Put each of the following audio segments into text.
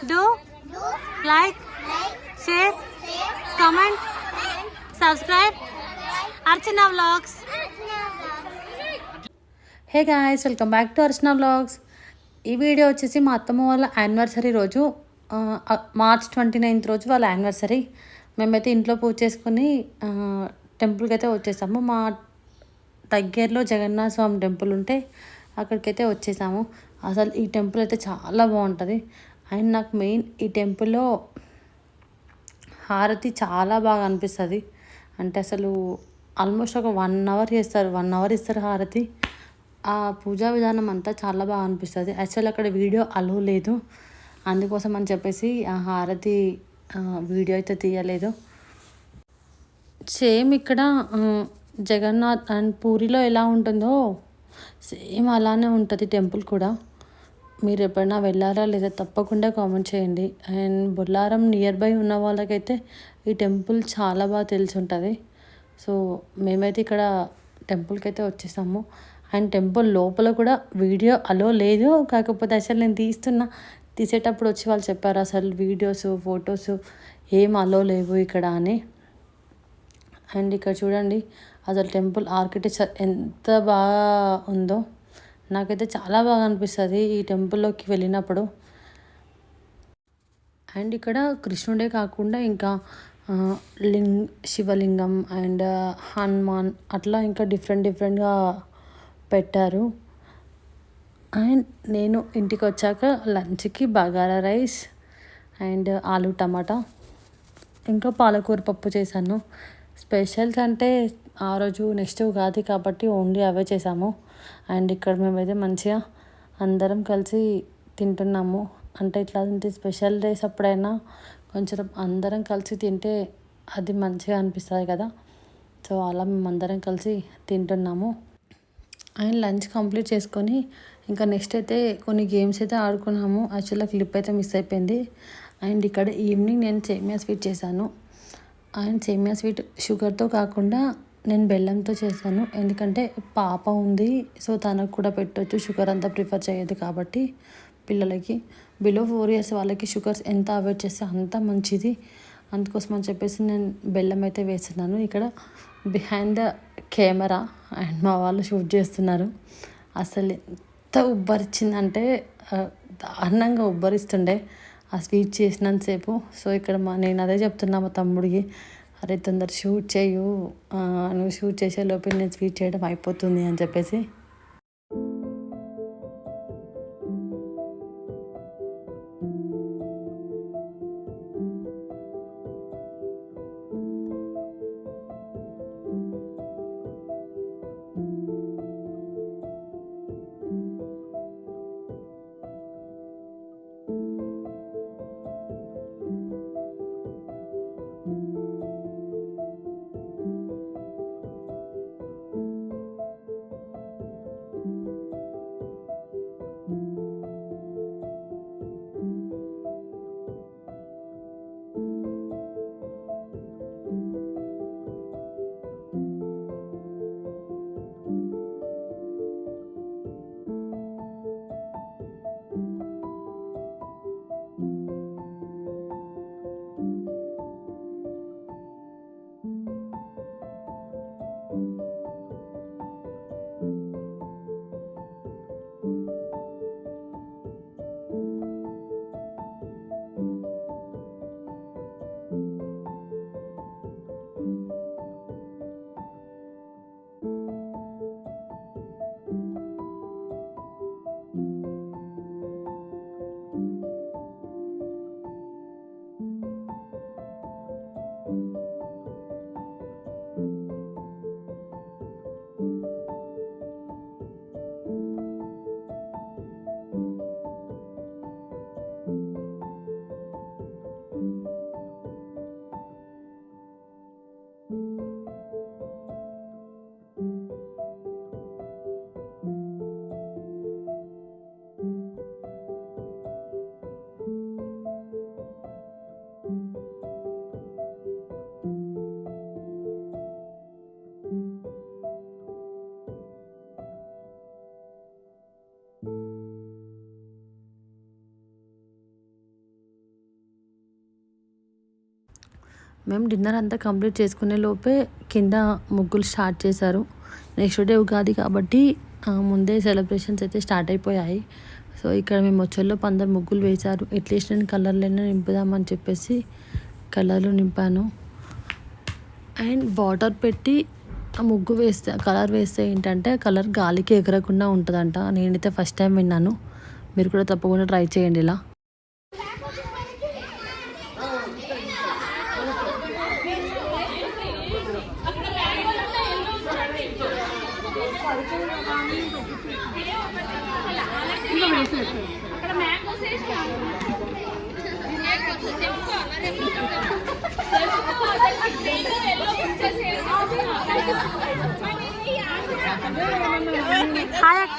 Do like, share, comment, subscribe Archana Vlogs. Hey guys, welcome back to Archana vlogs. ఈ video వచ్చేసి మా అత్తమ్మ వాళ్ళ యానివర్సరీ రోజు, మార్చ్ 29th రోజు వాళ్ళ యానివర్సరీ. మేమైతే ఇంట్లో పూజ చేసుకుని టెంపుల్కి అయితే వచ్చేసాము. మా దగ్గరలో జగన్నాథ స్వామి టెంపుల్ ఉంటే అక్కడికైతే వచ్చేసాము. అసలు ఈ టెంపుల్ అయితే చాలా బాగుంటుంది. అండ్ నాకు మెయిన్ ఈ టెంపుల్లో హారతి చాలా బాగా అనిపిస్తుంది. అంటే అసలు ఆల్మోస్ట్ ఒక 1 hour చేస్తారు, 1 hour ఇస్తారు హారతి. ఆ పూజా విధానం అంతా చాలా బాగా అనిపిస్తుంది. యాక్చువల్ అక్కడ వీడియో అలో లేదు, అందుకోసం అని చెప్పేసి ఆ హారతి వీడియో అయితే తీయలేదు. సేమ్ ఇక్కడ జగన్నాథ్ అండ్ పూరిలో ఎలా ఉంటుందో సేమ్ అలానే ఉంటుంది టెంపుల్ కూడా. మీరు ఎప్పుడైనా వెళ్ళారా లేదా తప్పకుండా కామెంట్ చేయండి. అండ్ బొల్లారం నియర్ బై ఉన్న వాళ్ళకైతే ఈ టెంపుల్ చాలా బాగా తెలిసి ఉంటుంది. సో మేమైతే ఇక్కడ టెంపుల్కి అయితే వచ్చేసాము. అండ్ టెంపుల్ లోపల కూడా వీడియో అలో లేదు. కాకపోతే అసలు నేను తీసేటప్పుడు వచ్చి వాళ్ళు చెప్పారు అసలు వీడియోస్ ఫొటోస్ ఏం అలో లేవు ఇక్కడ అని. అండ్ ఇక్కడ చూడండి అసలు టెంపుల్ ఆర్కిటెక్చర్ ఎంత బాగా ఉందో. నాకైతే చాలా బాగా అనిపిస్తుంది ఈ టెంపుల్లోకి వెళ్ళినప్పుడు. అండ్ ఇక్కడ కృష్ణుడే కాకుండా ఇంకా శివలింగం అండ్ హనుమాన్ అట్లా ఇంకా డిఫరెంట్గా పెట్టారు. అండ్ నేను ఇంటికి వచ్చాక లంచ్కి బగారా రైస్ అండ్ ఆలు టమాటా ఇంకా పాలకూర పప్పు చేశాను. స్పెషల్స్ అంటే ఆ రోజు నెక్స్ట్ ఉగాది కాబట్టి ఓన్లీ అవే చేసాము. అండ్ ఇక్కడ మేమైతే మంచిగా అందరం కలిసి తింటున్నాము. అంటే ఇట్లాంటి స్పెషల్ డేస్ అప్పుడైనా కొంచెం అందరం కలిసి తింటే అది మంచిగా అనిపిస్తుంది కదా. సో అలా మేము అందరం కలిసి తింటున్నాము. అండ్ లంచ్ కంప్లీట్ చేసుకొని ఇంకా నెక్స్ట్ అయితే కొన్ని గేమ్స్ అయితే ఆడుకున్నాము. యాక్చువల్గా క్లిప్ అయితే మిస్ అయిపోయింది. అండ్ ఇక్కడ ఈవినింగ్ నేను సేమియా స్వీట్ చేశాను. అండ్ సేమియా స్వీట్ షుగర్తో కాకుండా నేను బెల్లంతో చేశాను. ఎందుకంటే పాప ఉంది, సో తనకు కూడా పెట్టవచ్చు. షుగర్ అంతా ప్రిఫర్ చేయదు కాబట్టి పిల్లలకి బిలో 4 years వాళ్ళకి షుగర్స్ ఎంత అవాయిడ్ చేస్తే అంత మంచిది. అందుకోసం అని చెప్పేసి నేను బెల్లం అయితే వేస్తున్నాను. ఇక్కడ బిహైండ్ ద కెమెరా అండ్ మా వాళ్ళు షూట్ చేస్తున్నారు. అసలు ఎంత ఉబ్బరిచ్చిందంటే దారుణంగా ఉబ్బరిస్తుండే ఆ స్వీట్ చేసినంతసేపు. సో ఇక్కడ నేను అదే చెప్తున్నా మా తమ్ముడికి, అరే తొందర షూట్ చేయు, నువ్వు షూట్ చేసే లోపల నేను స్వీట్ చేయడం అయిపోతుంది అని చెప్పేసి. మేము డిన్నర్ అంతా కంప్లీట్ చేసుకునే లోపే కింద ముగ్గులు స్టార్ట్ చేశారు. నెక్స్ట్ డే ఉగాది కాబట్టి ముందే సెలబ్రేషన్స్ అయితే స్టార్ట్ అయిపోయాయి. సో ఇక్కడ మేము వచ్చేలోపు అందరు ముగ్గులు వేశారు. అట్లీస్ట్ నేను కలర్లైనా నింపుదామని చెప్పేసి కలర్లు నింపాను. అండ్ వాటర్ పెట్టి ముగ్గు వేస్తే కలర్ వేస్తే ఏంటంటే కలర్ గాలికి ఎగరకుండా ఉంటుందంట. నేనైతే ఫస్ట్ టైం విన్నాను. మీరు కూడా తప్పకుండా ట్రై చేయండి ఇలా.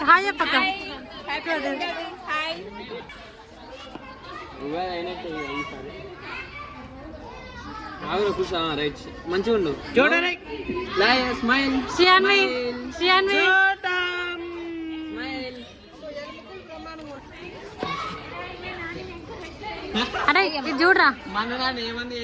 హాయ్ పక్క రైట్ మంచిగా ఉండు చూడండి స్మైల్ అరే చూడరా మన ఏమంది